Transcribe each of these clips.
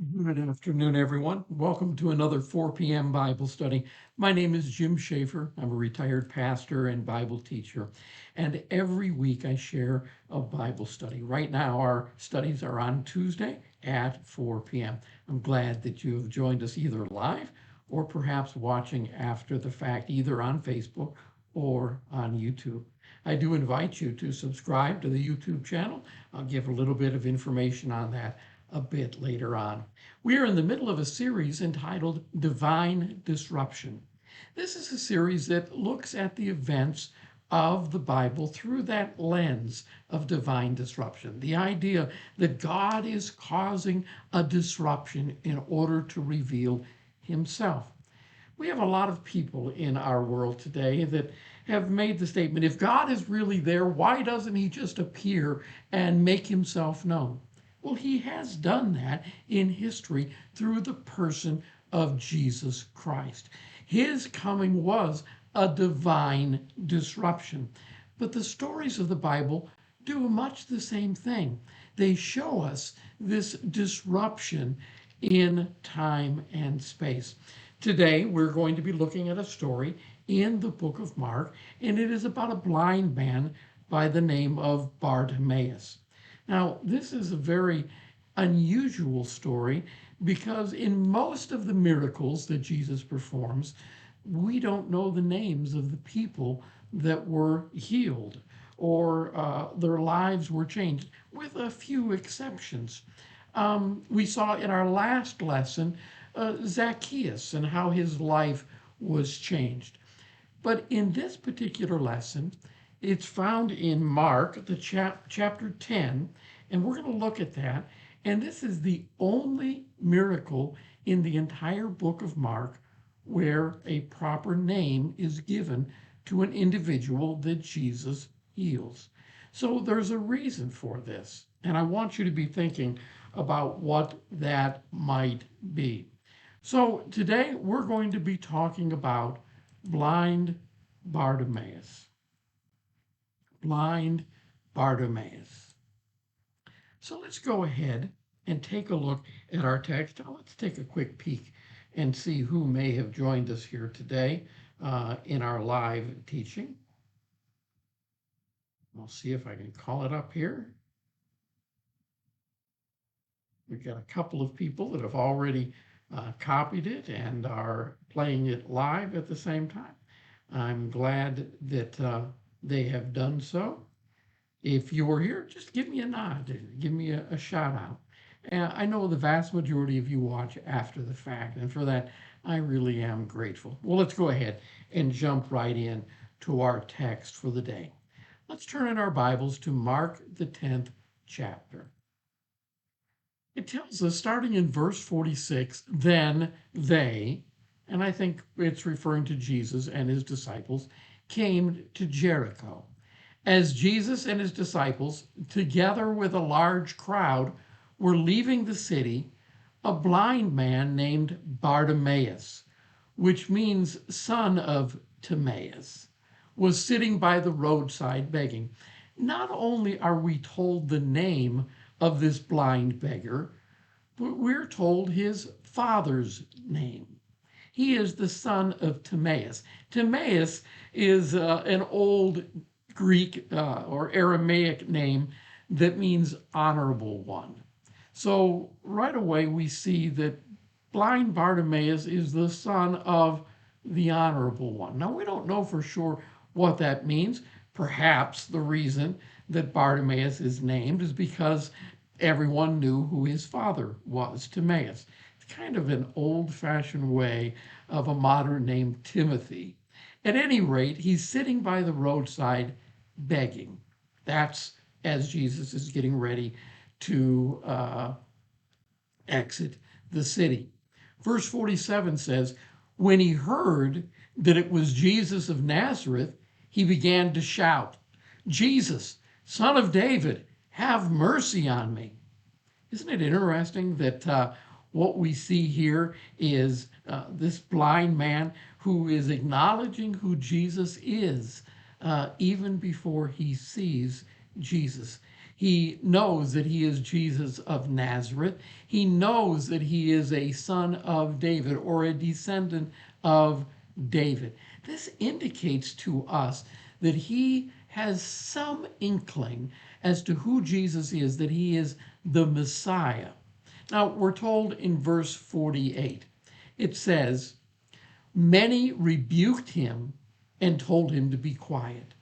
Good afternoon, everyone. Welcome to another 4 p.m. Bible study. My name is Jim Schaefer. I'm a retired pastor and Bible teacher. And every week I share a Bible study. Right now, our studies are on Tuesday at 4 p.m. I'm glad that you have joined us either live or perhaps watching after the fact, either on Facebook or on YouTube. I do invite you to subscribe to the YouTube channel. I'll give a little bit of information on that a bit later on. We are in the middle of a series entitled Divine Disruption. This is a series that looks at the events of the Bible through that lens of divine disruption. The idea that God is causing a disruption in order to reveal himself. We have a lot of people in our world today that have made the statement, if God is really there, why doesn't he just appear and make himself known? Well, he has done that in history through the person of Jesus Christ. His coming was a divine disruption. But the stories of the Bible do much the same thing. They show us this disruption in time and space. Today, we're going to be looking at a story in the book of Mark, and it is about a blind man by the name of Bartimaeus. Now, this is a very unusual story because in most of the miracles that Jesus performs, we don't know the names of the people that were healed or their lives were changed, with a few exceptions. We saw in our last lesson Zacchaeus and how his life was changed. But in this particular lesson, it's found in Mark, the chapter 10, and we're going to look at that. And this is the only miracle in the entire book of Mark where a proper name is given to an individual that Jesus heals. So there's a reason for this, and I want you to be thinking about what that might be. So today we're going to be talking about blind Bartimaeus. Blind Bartimaeus. So let's go ahead and take a look at our text. Now let's take a quick peek and see who may have joined us here today in our live teaching. I'll see if I can call it up here. We've got a couple of people that have already copied it and are playing it live at the same time. I'm glad that they have done so. If you were here, just give me a nod, give me a shout out. And I know the vast majority of you watch after the fact, and for that, I really am grateful. Well, let's go ahead and jump right in to our text for the day. Let's turn in our Bibles to Mark, the 10th chapter. It tells us, starting in verse 46, then they, and I think it's referring to Jesus and his disciples, came to Jericho. As Jesus and his disciples, together with a large crowd, were leaving the city, a blind man named Bartimaeus, which means son of Timaeus, was sitting by the roadside begging. Not only are we told the name of this blind beggar, but we're told his father's name. He is the son of Timaeus. Timaeus is an old Greek or Aramaic name that means honorable one. So right away we see that blind Bartimaeus is the son of the honorable one. Now we don't know for sure what that means. Perhaps the reason that Bartimaeus is named is because everyone knew who his father was, Timaeus. It's kind of an old-fashioned way of a modern name, Timothy. At any rate, he's sitting by the roadside begging. That's as Jesus is getting ready to exit the city. Verse 47 says, when he heard that it was Jesus of Nazareth, he began to shout, Jesus, Son of David, have mercy on me. Isn't it interesting that what we see here is this blind man who is acknowledging who Jesus is even before he sees Jesus. He knows that he is Jesus of Nazareth. He knows that he is a son of David or a descendant of David. This indicates to us that he has some inkling as to who Jesus is, that he is the Messiah. Now, we're told in verse 48, it says, many rebuked him and told him to be quiet,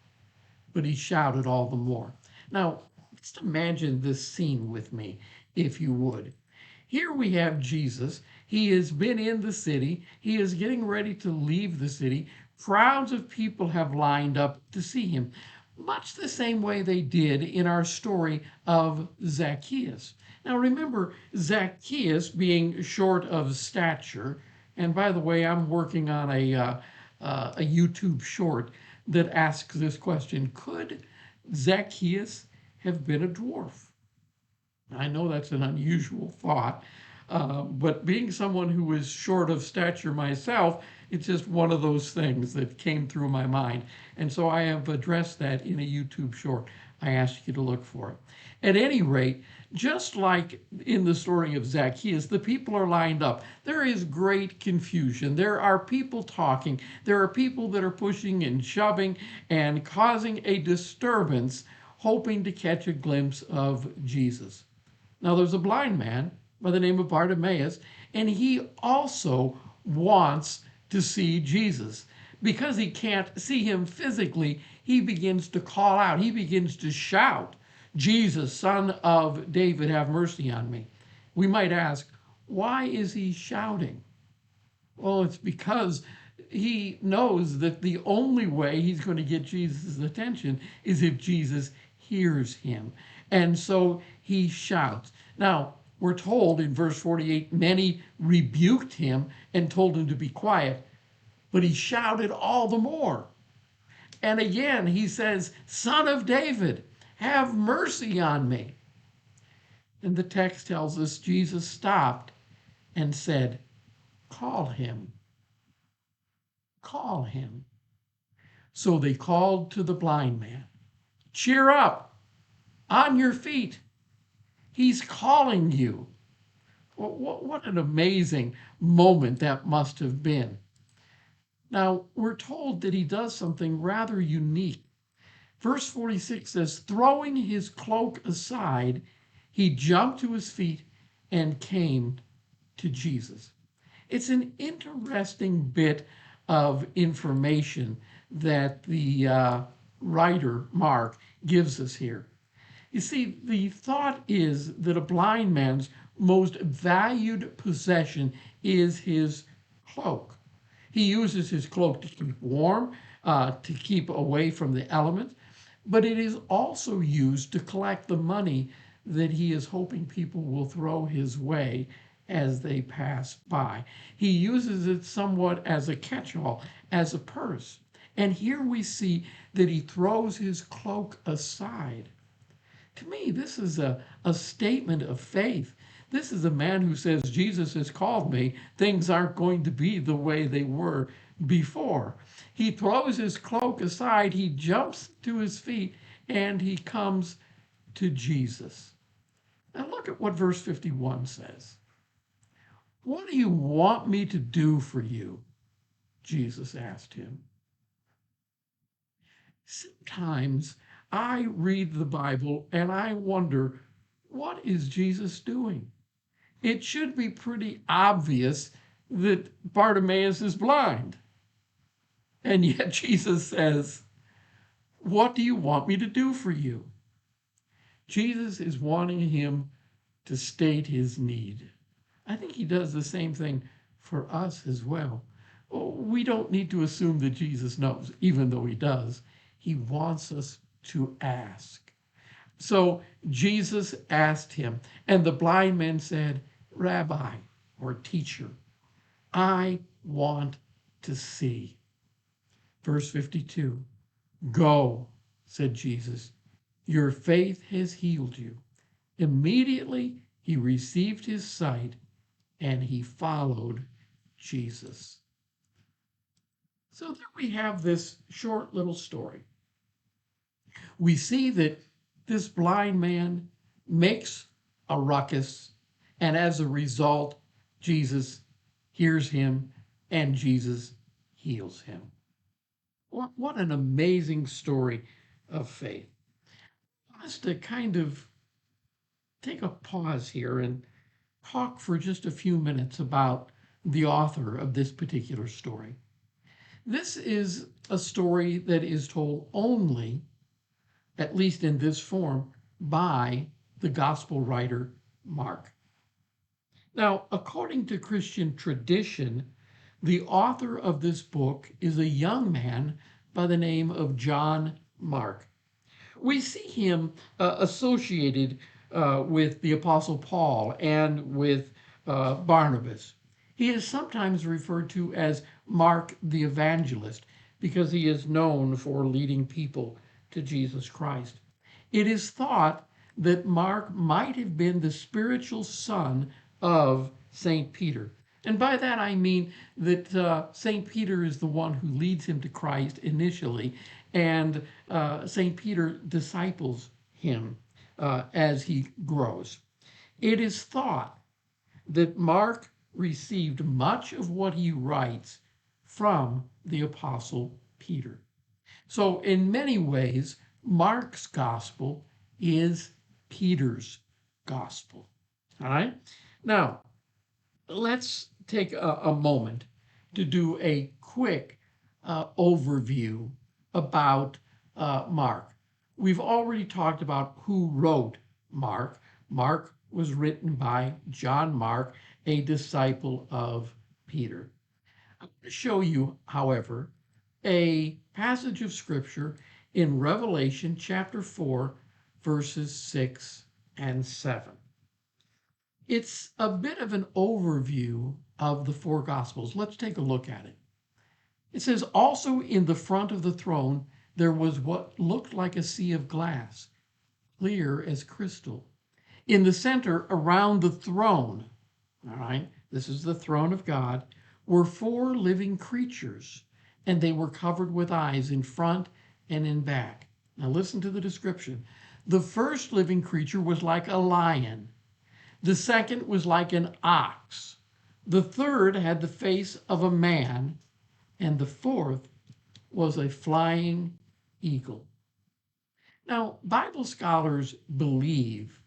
but he shouted all the more. Now, just imagine this scene with me, if you would. Here we have Jesus. He has been in the city. He is getting ready to leave the city. Crowds of people have lined up to see him, much the same way they did in our story of Zacchaeus. Now remember, Zacchaeus being short of stature, and by the way, I'm working on a YouTube short that asks this question: could Zacchaeus have been a dwarf? I know that's an unusual thought, but being someone who is short of stature myself, it's just one of those things that came through my mind. And so I have addressed that in a YouTube short. I asked you to look for it. At any rate, just like in the story of Zacchaeus, the people are lined up. There is great confusion. There are people talking. There are people that are pushing and shoving and causing a disturbance, hoping to catch a glimpse of Jesus. Now, there's a blind man by the name of Bartimaeus, and he also wants to see Jesus. Because he can't see him physically, he begins to call out. He begins to shout, Jesus, son of David, have mercy on me. We might ask, why is he shouting? Well, it's because he knows that the only way he's going to get Jesus' attention is if Jesus hears him. And so he shouts. Now, we're told in verse 48, many rebuked him and told him to be quiet, but he shouted all the more. And again, he says, Son of David, have mercy on me. And the text tells us Jesus stopped and said, call him. Call him. So they called to the blind man, cheer up, on your feet. He's calling you. What an amazing moment that must have been. Now, we're told that he does something rather unique. Verse 46 says, throwing his cloak aside, he jumped to his feet and came to Jesus. It's an interesting bit of information that the writer, Mark, gives us here. You see, the thought is that a blind man's most valued possession is his cloak. He uses his cloak to keep warm, to keep away from the elements, but it is also used to collect the money that he is hoping people will throw his way as they pass by. He uses it somewhat as a catch-all, as a purse. And here we see that he throws his cloak aside. To me, this is a statement of faith. This is a man who says, Jesus has called me. Things aren't going to be the way they were before. He throws his cloak aside, he jumps to his feet, and he comes to Jesus. Now look at what verse 51 says. What do you want me to do for you? Jesus asked him. Sometimes I read the Bible and I wonder, what is Jesus doing? It should be pretty obvious that Bartimaeus is blind. And yet Jesus says, what do you want me to do for you? Jesus is wanting him to state his need. I think he does the same thing for us as well. We don't need to assume that Jesus knows, even though he does. He wants us to ask. So Jesus asked him, and the blind man said, Rabbi, or teacher, I want to see. Verse 52, go, said Jesus, your faith has healed you. Immediately he received his sight and he followed Jesus. So there we have this short little story. We see that this blind man makes a ruckus, and as a result, Jesus hears him and Jesus heals him. What an amazing story of faith. Just to kind of take a pause here and talk for just a few minutes about the author of this particular story. This is a story that is told only, at least in this form, by the gospel writer Mark. Now, according to Christian tradition, the author of this book is a young man by the name of John Mark. We see him associated with the Apostle Paul and with Barnabas. He is sometimes referred to as Mark the Evangelist because he is known for leading people to Jesus Christ. It is thought that Mark might have been the spiritual son of St. Peter. And by that I mean that St. Peter is the one who leads him to Christ initially, and St. Peter disciples him as he grows. It is thought that Mark received much of what he writes from the Apostle Peter. So, in many ways, Mark's gospel is Peter's gospel. All right? Now, let's take a moment to do a quick overview about Mark. We've already talked about who wrote Mark. Mark was written by John Mark, a disciple of Peter. I'm going to show you, however, a passage of scripture in Revelation chapter 4, verses 6 and 7. It's a bit of an overview of the four Gospels. Let's take a look at it. It says, also in the front of the throne, there was what looked like a sea of glass, clear as crystal. In the center, around the throne, all right, this is the throne of God, were four living creatures, and they were covered with eyes in front and in back. Now listen to the description. The first living creature was like a lion. The second was like an ox. The third had the face of a man, and the fourth was a flying eagle. Now, Bible scholars believe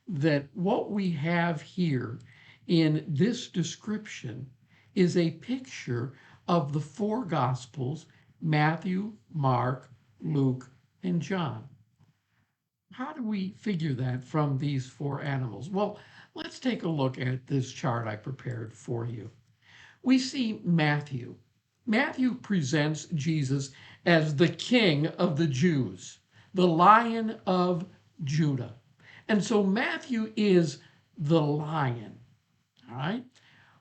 that what we have here in this description is a picture of the four Gospels, Matthew, Mark, Luke, and John. How do we figure that from these four animals? Well, let's take a look at this chart I prepared for you. We see Matthew. Matthew presents Jesus as the King of the Jews, the Lion of Judah. And so Matthew is the lion, all right?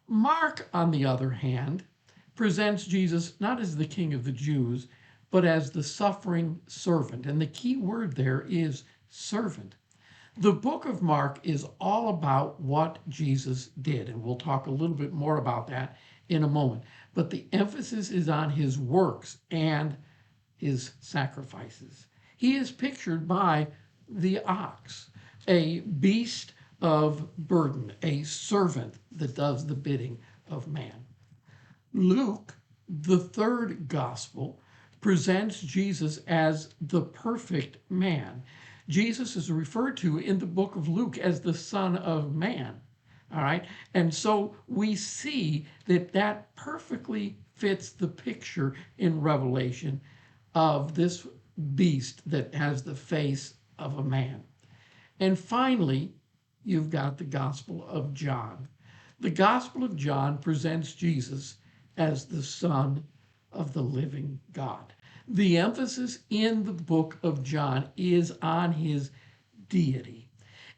Mark, on the other hand, presents Jesus not as the King of the Jews, but as the suffering servant. And the key word there is servant. The book of Mark is all about what Jesus did, and we'll talk a little bit more about that in a moment. But the emphasis is on his works and his sacrifices. He is pictured by the ox, a beast of burden, a servant that does the bidding of man. Luke, the third gospel, presents Jesus as the perfect man. Jesus is referred to in the book of Luke as the Son of Man. All right. And so we see that that perfectly fits the picture in Revelation of this beast that has the face of a man. And finally, you've got the Gospel of John. The Gospel of John presents Jesus as the Son of the living God. The emphasis in the book of John is on his deity.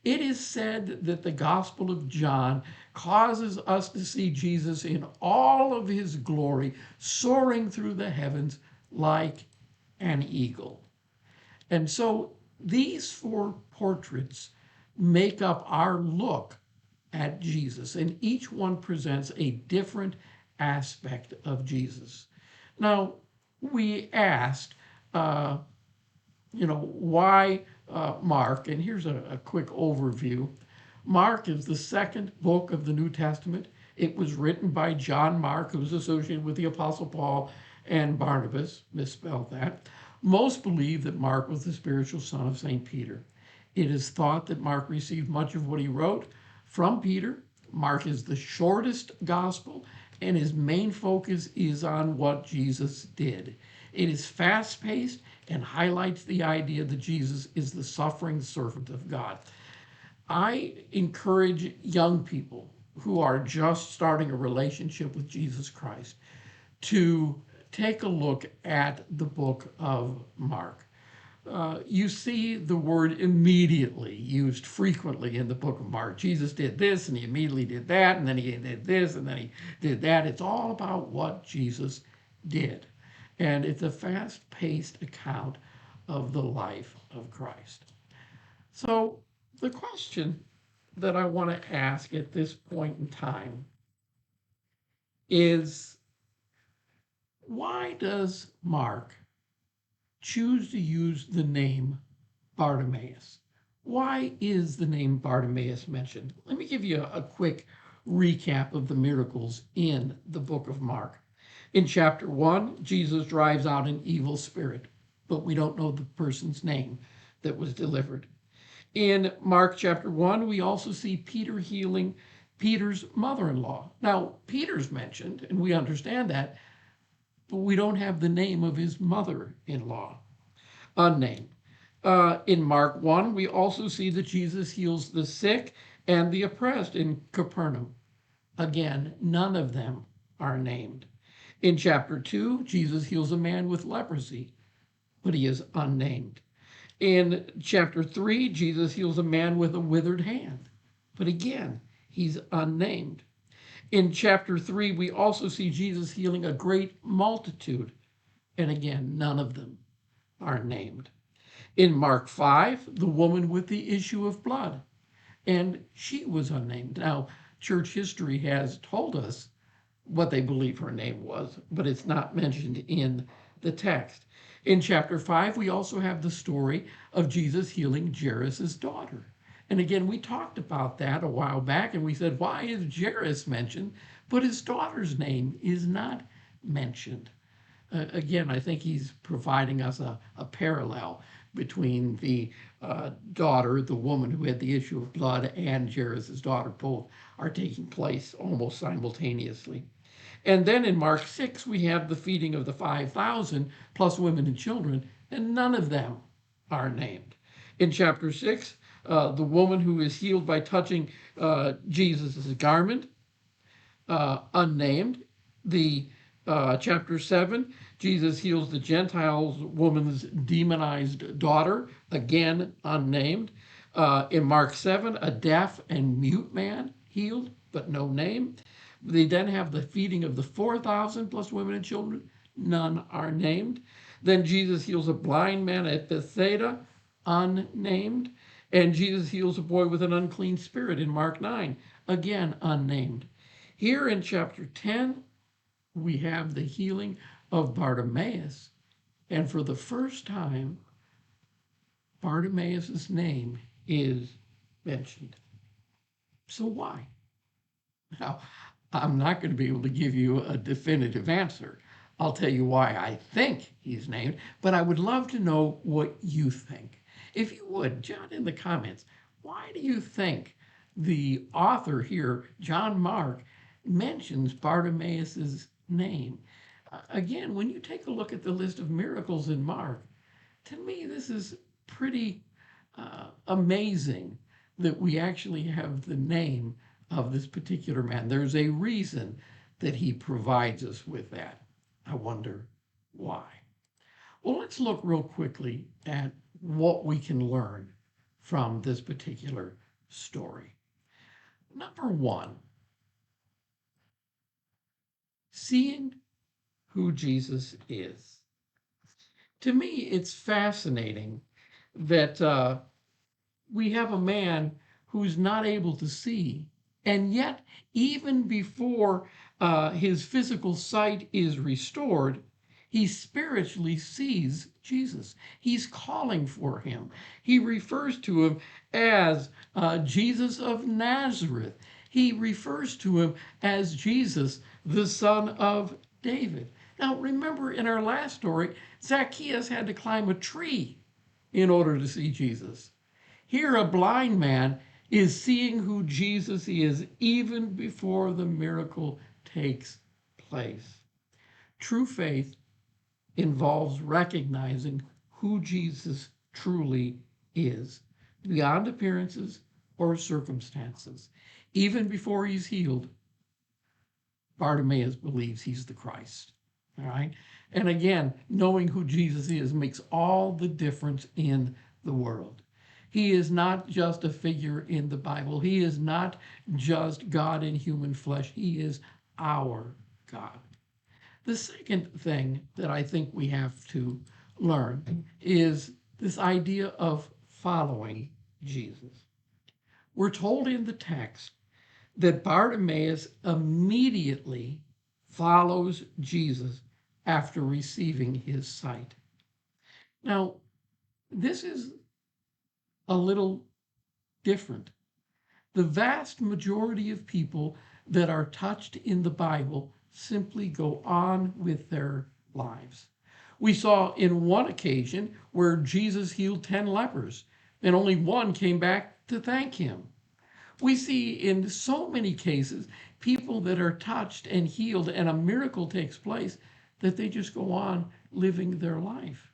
It is said that the Gospel of John causes us to see Jesus in all of his glory, soaring through the heavens like an eagle. And so these four portraits make up our look at Jesus, and each one presents a different aspect of Jesus. Now, we asked, why Mark, and here's a quick overview. Mark is the second book of the New Testament. It was written by John Mark, who was associated with the Apostle Paul and Barnabas, misspelled that. Most believe that Mark was the spiritual son of St. Peter. It is thought that Mark received much of what he wrote from Peter. Mark is the shortest gospel, and his main focus is on what Jesus did. It is fast paced and highlights the idea that Jesus is the suffering servant of God. I encourage young people who are just starting a relationship with Jesus Christ to take a look at the book of Mark. You see the word immediately used frequently in the book of Mark. Jesus did this and he immediately did that, and then he did this and then he did that. It's all about what Jesus did. And it's a fast paced account of the life of Christ. So, the question that I want to ask at this point in time is, why does Mark choose to use the name Bartimaeus? Why is the name Bartimaeus mentioned? Let me give you a quick recap of the miracles in the book of Mark. In chapter 1, Jesus drives out an evil spirit, but we don't know the person's name that was delivered. In Mark chapter 1, we also see Peter healing Peter's mother-in-law. Now, Peter's mentioned, and we understand that, but we don't have the name of his mother-in-law, unnamed. In Mark 1, we also see that Jesus heals the sick and the oppressed in Capernaum. Again, none of them are named. In chapter 2, Jesus heals a man with leprosy, but he is unnamed. In chapter 3, Jesus heals a man with a withered hand, but again, he's unnamed. In chapter 3, we also see Jesus healing a great multitude, and again, none of them are named. In Mark 5, the woman with the issue of blood, and she was unnamed. Now, church history has told us what they believe her name was, but it's not mentioned in the text. In chapter 5, we also have the story of Jesus healing Jairus' daughter. And again, we talked about that a while back, and we said, why is Jairus mentioned, but his daughter's name is not mentioned? Again, I think he's providing us a parallel between the daughter, the woman who had the issue of blood, and Jairus' daughter. Both are taking place almost simultaneously. And then in Mark 6, we have the feeding of the 5,000 plus women and children, and none of them are named. In chapter 6, the woman who is healed by touching Jesus' garment, unnamed. The chapter 7, Jesus heals the Gentile woman's demonized daughter, again unnamed. In Mark 7, a deaf and mute man healed, but no name. They then have the feeding of the 4,000 plus women and children. None are named. Then Jesus heals a blind man at Bethsaida, unnamed. And Jesus heals a boy with an unclean spirit in Mark 9, again unnamed. Here in chapter 10, we have the healing of Bartimaeus. And for the first time, Bartimaeus' name is mentioned. So why? Now, I'm not going to be able to give you a definitive answer. I'll tell you why I think he's named, but I would love to know what you think. If you would, jot in the comments, why do you think the author here, John Mark, mentions Bartimaeus' name? Again, when you take a look at the list of miracles in Mark, to me, this is pretty amazing that we actually have the name of this particular man. There's a reason that he provides us with that. I wonder why. Well, let's look real quickly at what we can learn from this particular story. Number one, seeing who Jesus is. To me, it's fascinating that we have a man who's not able to see, and yet, even before his physical sight is restored, He spiritually sees Jesus. He's calling for him. He refers to him as Jesus of Nazareth. He refers to him as Jesus, the son of David. Now, remember in our last story, Zacchaeus had to climb a tree in order to see Jesus. Here, a blind man is seeing who Jesus is even before the miracle takes place. True faith involves recognizing who Jesus truly is, beyond appearances or circumstances. Even before he's healed, Bartimaeus believes he's the Christ. All right? And again, knowing who Jesus is makes all the difference in the world. He is not just a figure in the Bible. He is not just God in human flesh. He is our God. The second thing that I think we have to learn is this idea of following Jesus. We're told in the text that Bartimaeus immediately follows Jesus after receiving his sight. Now, this is a little different. The vast majority of people that are touched in the Bible simply go on with their lives. We saw in one occasion where Jesus healed 10 lepers, and only one came back to thank him. We see in so many cases people that are touched and healed, and a miracle takes place, that they just go on living their life.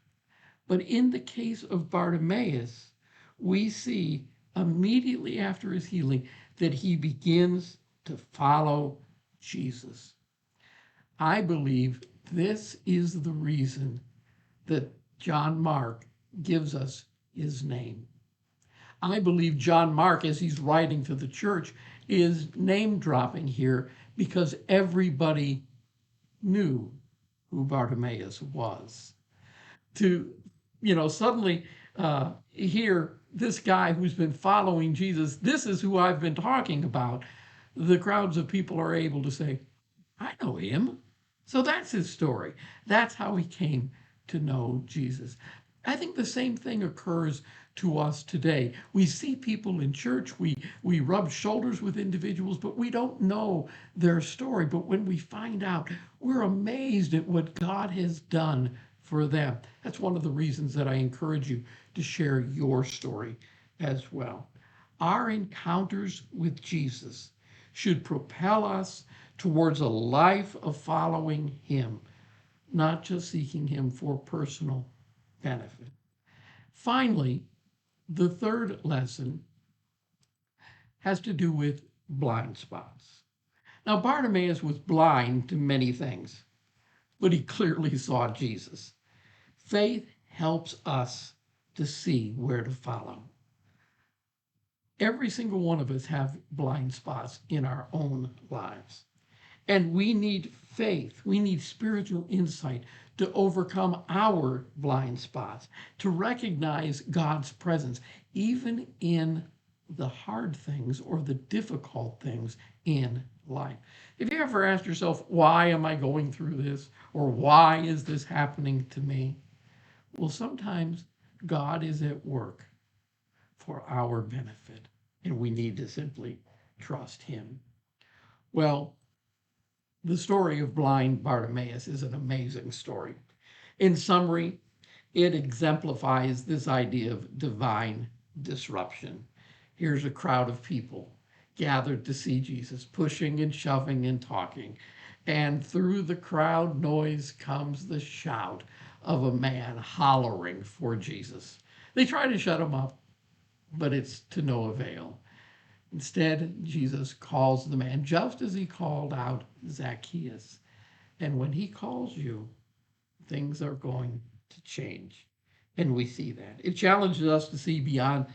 But in the case of Bartimaeus, we see immediately after his healing that he begins to follow Jesus. I believe this is the reason that John Mark gives us his name. I believe John Mark, as he's writing to the church, is name dropping here because everybody knew who Bartimaeus was. To, suddenly hear this guy who's been following Jesus, this is who I've been talking about. The crowds of people are able to say, I know him. So that's his story. That's how he came to know Jesus. I think the same thing occurs to us today. We see people in church, we rub shoulders with individuals, but we don't know their story. But when we find out, we're amazed at what God has done for them. That's one of the reasons that I encourage you to share your story as well. Our encounters with Jesus should propel us towards a life of following him, not just seeking him for personal benefit. Finally, the third lesson has to do with blind spots. Now, Bartimaeus was blind to many things, but he clearly saw Jesus. Faith helps us to see where to follow. Every single one of us have blind spots in our own lives. And we need faith, we need spiritual insight to overcome our blind spots, to recognize God's presence, even in the hard things or the difficult things in life. Have you ever asked yourself, why am I going through this? Or why is this happening to me? Well, sometimes God is at work for our benefit, and we need to simply trust him. Well, the story of blind Bartimaeus is an amazing story. In summary, it exemplifies this idea of divine disruption. Here's a crowd of people gathered to see Jesus, pushing and shoving and talking. And through the crowd noise comes the shout of a man hollering for Jesus. They try to shut him up, but it's to no avail. Instead, Jesus calls the man just as he called out Zacchaeus. And when he calls you, things are going to change. And we see that. It challenges us to see beyond